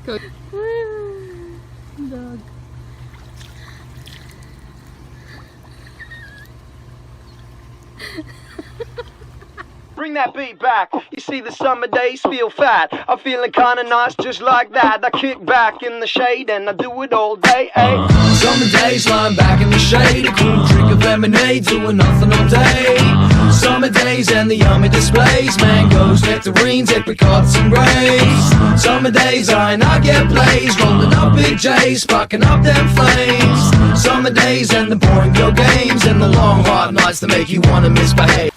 Go. Dog. Bring that beat back. You see the summer days feel fat. I'm feeling kinda nice just like that. I kick back in the shade and I do it all day, eh? Summer days lying back in the shade, a cool drink of lemonade, doing nothing all day. Summer days and the yummy displays, mangoes, nectarines, apricots and grapes. Summer days I get blazed, rolling up big J's, sparking up them flames. Summer days and the boring girl games, and the long hard nights that make you wanna misbehave.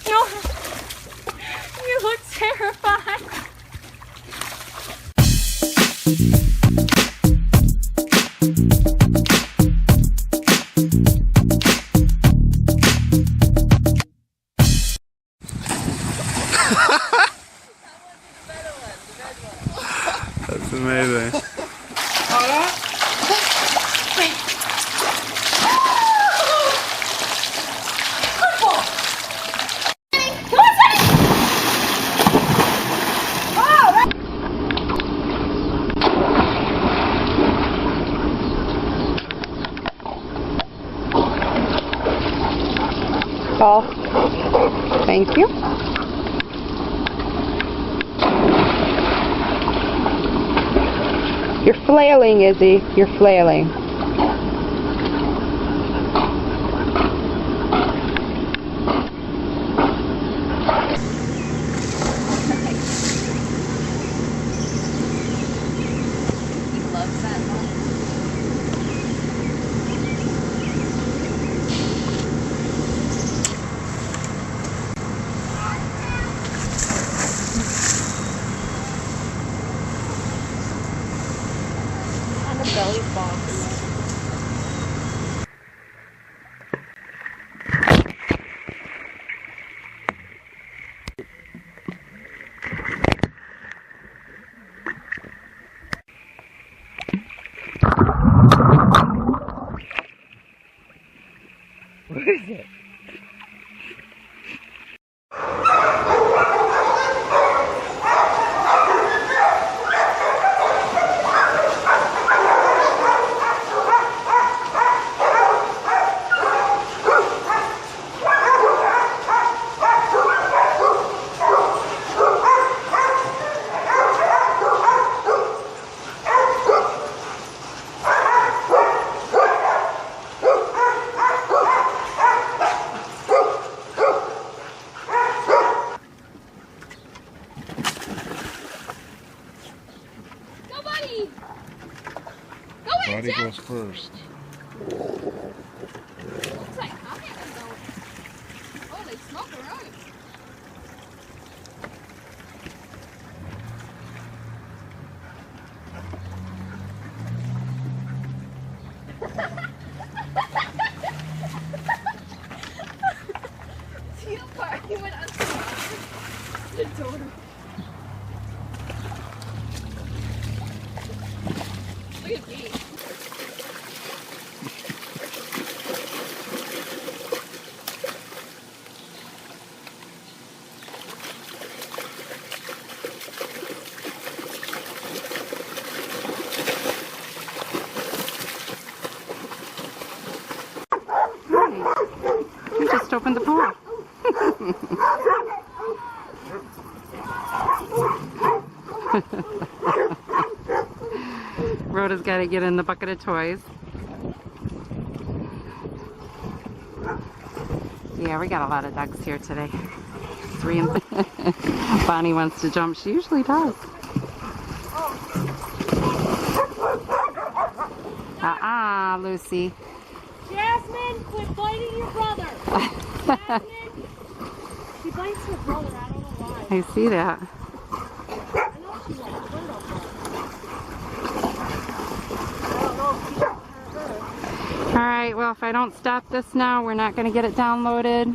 No, you look terrified. That's amazing. Ball. Thank you. You're flailing, Izzy. You're flailing. Belly box. What is it? Buddy goes first. Looks like I'm gonna go. Holy smoke around. See how far he went on the door. Look at me. You just opened the pool. Rhoda's got to get in the bucket of toys. Yeah, we got a lot of ducks here today. 3 and Bonnie wants to jump. She usually does. Lucy. Jasmine, quit biting your brother. Jasmine, she bites her brother. I don't know why. I see that. I know she wants the window, but I don't know if she got her. All right, well, if I don't stop this now, we're not going to get it downloaded.